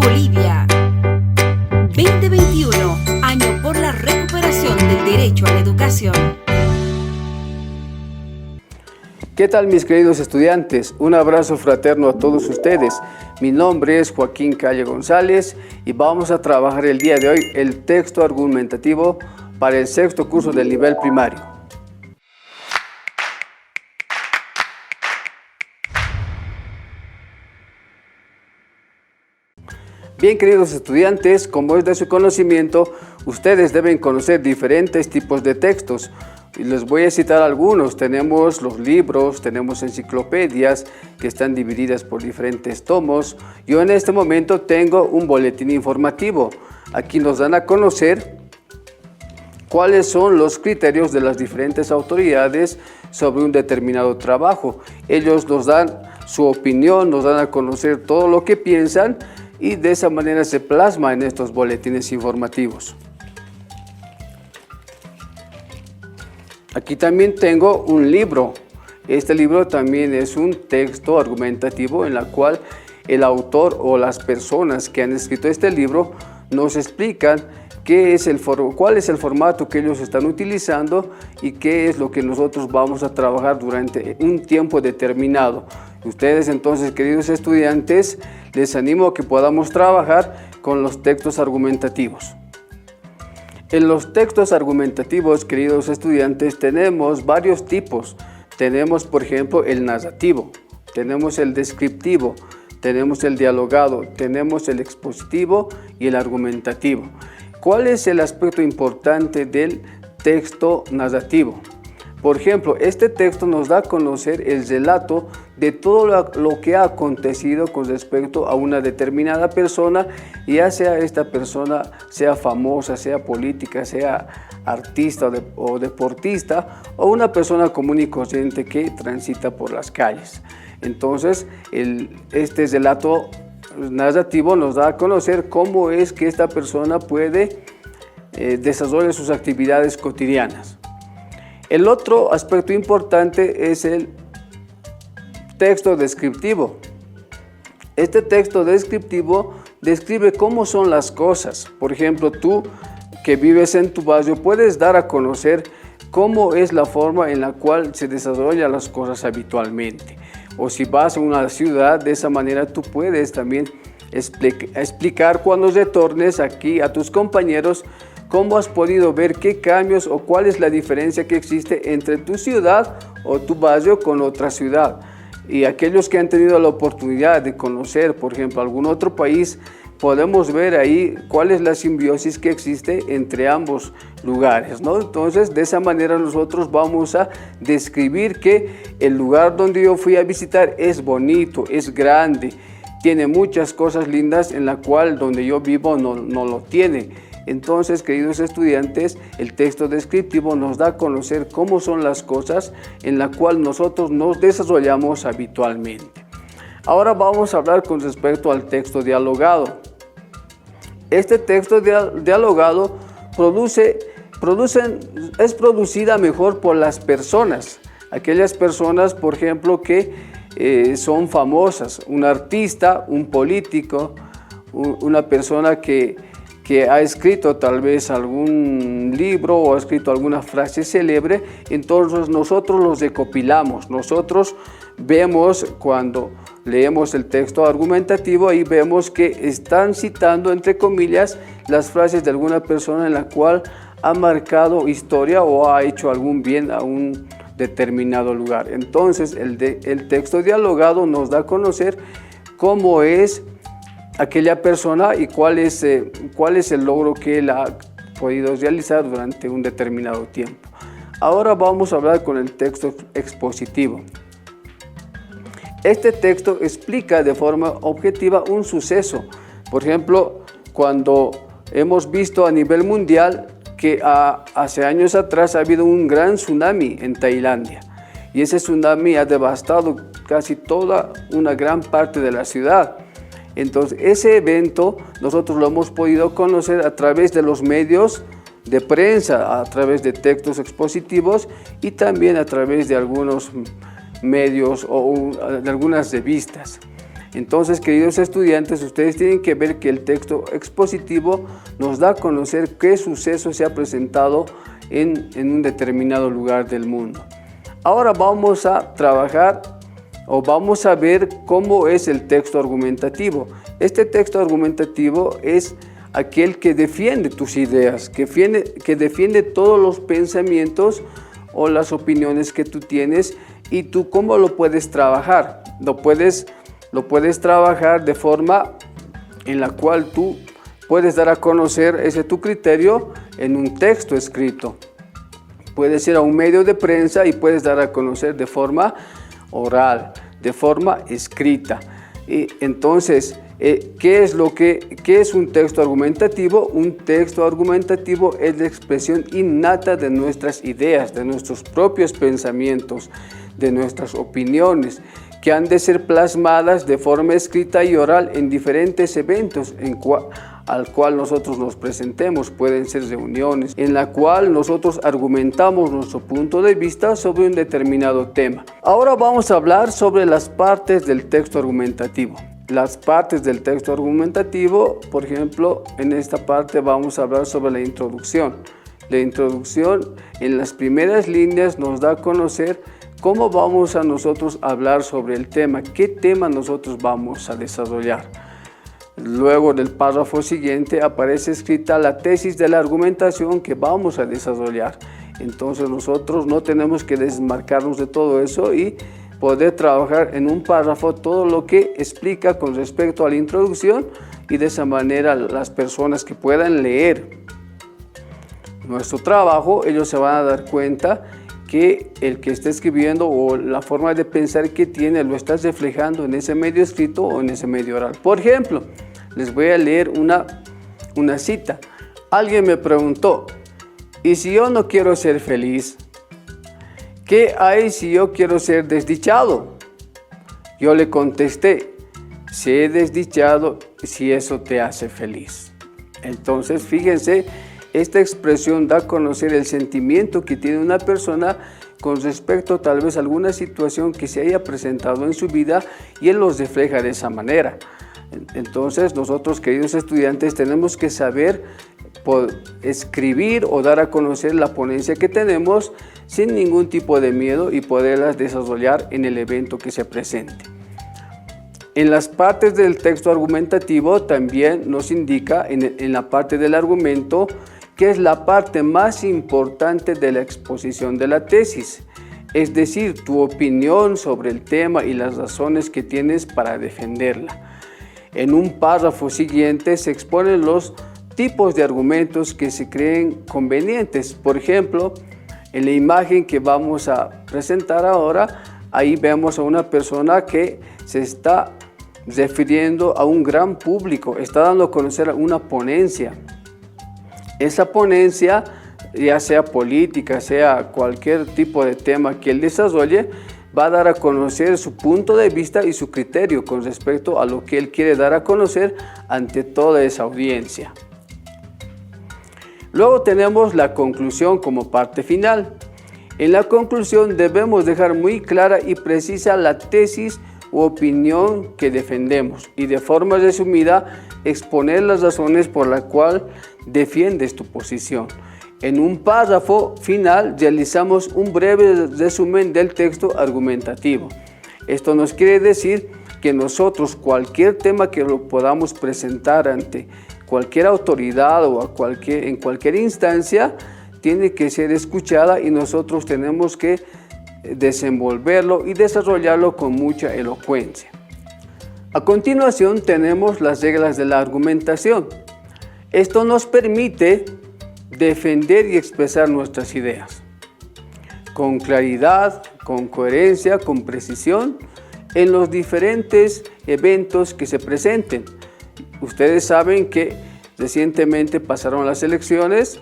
Bolivia. 2021, año por la recuperación del derecho a la educación. ¿Qué tal, mis queridos estudiantes? Un abrazo fraterno a todos ustedes. Mi nombre es Joaquín Calle González y vamos a trabajar el día de hoy el texto argumentativo para el sexto curso del nivel primario. Bien, queridos estudiantes, como es de su conocimiento, ustedes deben conocer diferentes tipos de textos. Y les voy a citar algunos. Tenemos los libros, tenemos enciclopedias que están divididas por diferentes tomos. Yo en este momento tengo un boletín informativo. Aquí nos dan a conocer cuáles son los criterios de las diferentes autoridades sobre un determinado trabajo. Ellos nos dan su opinión, nos dan a conocer todo lo que piensan y de esa manera se plasma en estos boletines informativos. Aquí también tengo un libro. Este libro también es un texto argumentativo en el cual el autor o las personas que han escrito este libro nos explican cuál es el formato que ellos están utilizando y qué es lo que nosotros vamos a trabajar durante un tiempo determinado. Ustedes entonces, queridos estudiantes, les animo a que podamos trabajar con los textos argumentativos. En los textos argumentativos, queridos estudiantes, tenemos varios tipos. Tenemos, por ejemplo, el narrativo, tenemos el descriptivo, tenemos el dialogado, tenemos el expositivo y el argumentativo. ¿Cuál es el aspecto importante del texto narrativo? Por ejemplo, este texto nos da a conocer el relato de todo lo que ha acontecido con respecto a una determinada persona, ya sea esta persona sea famosa, sea política, sea artista o deportista, o una persona común y corriente que transita por las calles. Entonces, este relato narrativo nos da a conocer cómo es que esta persona puede desarrollar sus actividades cotidianas. El otro aspecto importante es el texto descriptivo. Este texto descriptivo describe cómo son las cosas. Por ejemplo, tú que vives en tu barrio puedes dar a conocer cómo es la forma en la cual se desarrollan las cosas habitualmente. O si vas a una ciudad, de esa manera tú puedes también explicar cuando retornes aquí a tus compañeros cómo has podido ver qué cambios o cuál es la diferencia que existe entre tu ciudad o tu barrio con otra ciudad. Y aquellos que han tenido la oportunidad de conocer, por ejemplo, algún otro país, podemos ver ahí cuál es la simbiosis que existe entre ambos lugares, ¿no? Entonces, de esa manera nosotros vamos a describir que el lugar donde yo fui a visitar es bonito, es grande, tiene muchas cosas lindas en la cual donde yo vivo no lo tiene. Entonces, queridos estudiantes, el texto descriptivo nos da a conocer cómo son las cosas en la cual nosotros nos desarrollamos habitualmente. Ahora vamos a hablar con respecto al texto dialogado. Este texto dialogado es producida mejor por las personas. Aquellas personas, por ejemplo, que son famosas, un artista, un político, una persona que ha escrito tal vez algún libro o ha escrito alguna frase célebre, entonces nosotros los recopilamos. Nosotros vemos cuando leemos el texto argumentativo, ahí vemos que están citando, entre comillas, las frases de alguna persona en la cual ha marcado historia o ha hecho algún bien a un determinado lugar. Entonces el texto dialogado nos da a conocer cómo es aquella persona y cuál es el logro que él ha podido realizar durante un determinado tiempo. Ahora vamos a hablar con el texto expositivo. Este texto explica de forma objetiva un suceso. Por ejemplo, cuando hemos visto a nivel mundial que hace años atrás ha habido un gran tsunami en Tailandia y ese tsunami ha devastado casi toda una gran parte de la ciudad. Entonces, ese evento nosotros lo hemos podido conocer a través de los medios de prensa, a través de textos expositivos y también a través de algunos medios o de algunas revistas. Entonces, queridos estudiantes, ustedes tienen que ver que el texto expositivo nos da a conocer qué suceso se ha presentado en un determinado lugar del mundo. Ahora vamos a trabajar o vamos a ver cómo es el texto argumentativo. Este texto argumentativo es aquel que defiende tus ideas, que defiende todos los pensamientos o las opiniones que tú tienes, y tú cómo lo puedes trabajar. Lo puedes trabajar de forma en la cual tú puedes dar a conocer ese tu criterio en un texto escrito. Puedes ir a un medio de prensa y puedes dar a conocer de forma oral, de forma escrita. Y entonces, ¿qué es un texto argumentativo? Un texto argumentativo es la expresión innata de nuestras ideas, de nuestros propios pensamientos, de nuestras opiniones, que han de ser plasmadas de forma escrita y oral en diferentes eventos al cual nosotros nos presentemos. Pueden ser reuniones en la cual nosotros argumentamos nuestro punto de vista sobre un determinado tema. Ahora vamos a hablar sobre las partes del texto argumentativo. Las partes del texto argumentativo, por ejemplo, en esta parte vamos a hablar sobre la introducción. La introducción en las primeras líneas nos da a conocer cómo vamos a nosotros hablar sobre el tema, qué tema nosotros vamos a desarrollar. Luego del párrafo siguiente aparece escrita la tesis de la argumentación que vamos a desarrollar. Entonces nosotros no tenemos que desmarcarnos de todo eso y poder trabajar en un párrafo todo lo que explica con respecto a la introducción, y de esa manera las personas que puedan leer nuestro trabajo, ellos se van a dar cuenta que el que está escribiendo o la forma de pensar que tiene lo estás reflejando en ese medio escrito o en ese medio oral. Por ejemplo, les voy a leer una cita. Alguien me preguntó, ¿y si yo no quiero ser feliz? ¿Qué hay si yo quiero ser desdichado? Yo le contesté, sé desdichado si eso te hace feliz. Entonces, fíjense, esta expresión da a conocer el sentimiento que tiene una persona con respecto tal vez a alguna situación que se haya presentado en su vida, y él los refleja de esa manera. Entonces, nosotros, queridos estudiantes, tenemos que saber escribir o dar a conocer la ponencia que tenemos sin ningún tipo de miedo y poderlas desarrollar en el evento que se presente. En las partes del texto argumentativo también nos indica en la parte del argumento, que es la parte más importante de la exposición de la tesis, es decir, tu opinión sobre el tema y las razones que tienes para defenderla. En un párrafo siguiente se exponen los tipos de argumentos que se creen convenientes. Por ejemplo, en la imagen que vamos a presentar ahora, ahí vemos a una persona que se está refiriendo a un gran público, está dando a conocer una ponencia. Esa ponencia, ya sea política, sea cualquier tipo de tema que él desarrolle, va a dar a conocer su punto de vista y su criterio con respecto a lo que él quiere dar a conocer ante toda esa audiencia. Luego tenemos la conclusión como parte final. En la conclusión debemos dejar muy clara y precisa la tesis u opinión que defendemos y de forma resumida exponer las razones por las cuales defiendes tu posición. En un párrafo final realizamos un breve resumen del texto argumentativo. Esto nos quiere decir que nosotros cualquier tema que lo podamos presentar ante cualquier autoridad o en cualquier instancia tiene que ser escuchada, y nosotros tenemos que desenvolverlo y desarrollarlo con mucha elocuencia. A continuación tenemos las reglas de la argumentación. Esto nos permite defender y expresar nuestras ideas con claridad, con coherencia, con precisión en los diferentes eventos que se presenten. Ustedes saben que recientemente pasaron las elecciones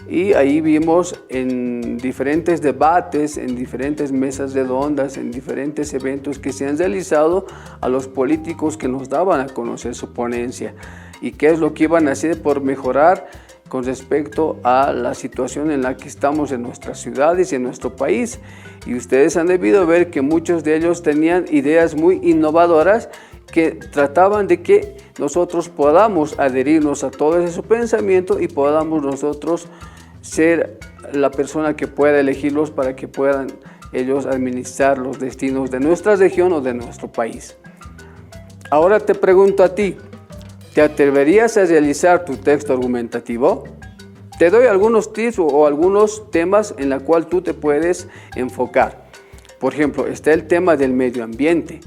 y ahí vimos en diferentes debates, en diferentes mesas redondas, en diferentes eventos que se han realizado a los políticos que nos daban a conocer su ponencia y qué es lo que iban a hacer por mejorar con respecto a la situación en la que estamos en nuestras ciudades y en nuestro país. Y ustedes han debido ver que muchos de ellos tenían ideas muy innovadoras que trataban de que nosotros podamos adherirnos a todo ese pensamiento y podamos nosotros ser la persona que pueda elegirlos para que puedan ellos administrar los destinos de nuestra región o de nuestro país. Ahora te pregunto a ti, ¿te atreverías a realizar tu texto argumentativo? Te doy algunos tips o algunos temas en los cuales tú te puedes enfocar. Por ejemplo, está el tema del medio ambiente.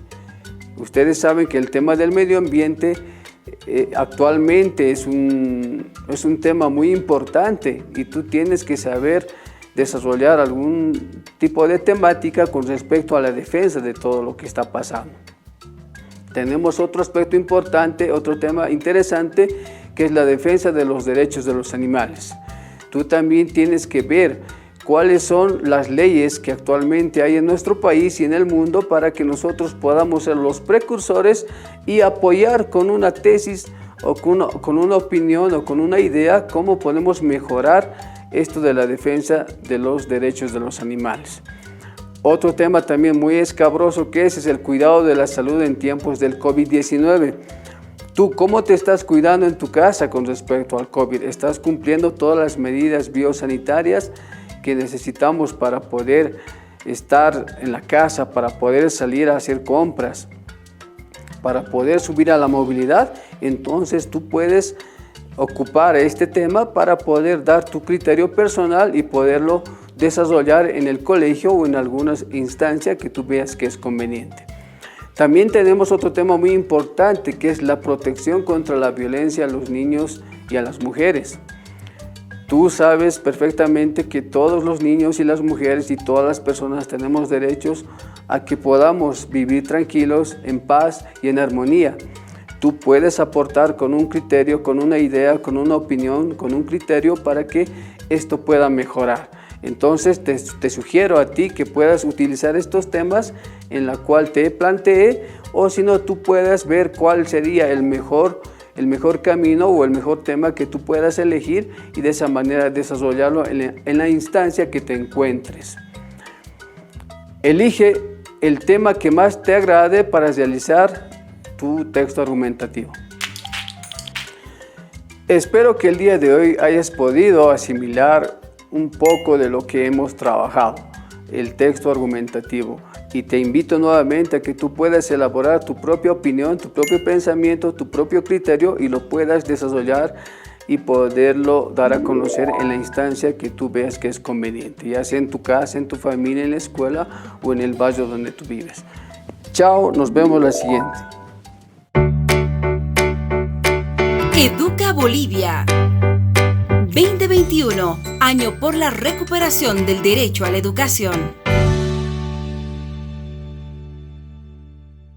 Ustedes saben que el tema del medio ambiente actualmente es un tema muy importante y tú tienes que saber desarrollar algún tipo de temática con respecto a la defensa de todo lo que está pasando. Tenemos otro aspecto importante, otro tema interesante, que es la defensa de los derechos de los animales. Tú también tienes que ver cuáles son las leyes que actualmente hay en nuestro país y en el mundo para que nosotros podamos ser los precursores y apoyar con una tesis o con una opinión o con una idea cómo podemos mejorar esto de la defensa de los derechos de los animales. Otro tema también muy escabroso que es el cuidado de la salud en tiempos del COVID-19. ¿Tú cómo te estás cuidando en tu casa con respecto al COVID? ¿Estás cumpliendo todas las medidas biosanitarias que necesitamos para poder estar en la casa, para poder salir a hacer compras, para poder subir a la movilidad? Entonces tú puedes ocupar este tema para poder dar tu criterio personal y poderlo desarrollar en el colegio o en alguna instancia que tú veas que es conveniente. También tenemos otro tema muy importante que es la protección contra la violencia a los niños y a las mujeres. Tú sabes perfectamente que todos los niños y las mujeres y todas las personas tenemos derechos a que podamos vivir tranquilos, en paz y en armonía. Tú puedes aportar con un criterio, con una idea, con una opinión, con un criterio para que esto pueda mejorar. Entonces te sugiero a ti que puedas utilizar estos temas en la cual te planteé, o si no, tú puedas ver cuál sería el mejor camino o el mejor tema que tú puedas elegir y de esa manera desarrollarlo en la instancia que te encuentres. Elige el tema que más te agrade para realizar tu texto argumentativo. Espero que el día de hoy hayas podido asimilar un poco de lo que hemos trabajado, el texto argumentativo, y te invito nuevamente a que tú puedas elaborar tu propia opinión, tu propio pensamiento, tu propio criterio y lo puedas desarrollar y poderlo dar a conocer en la instancia que tú veas que es conveniente, ya sea en tu casa, en tu familia, en la escuela o en el barrio donde tú vives. Chao, nos vemos la siguiente. Educa Bolivia 2021, año por la recuperación del derecho a la educación.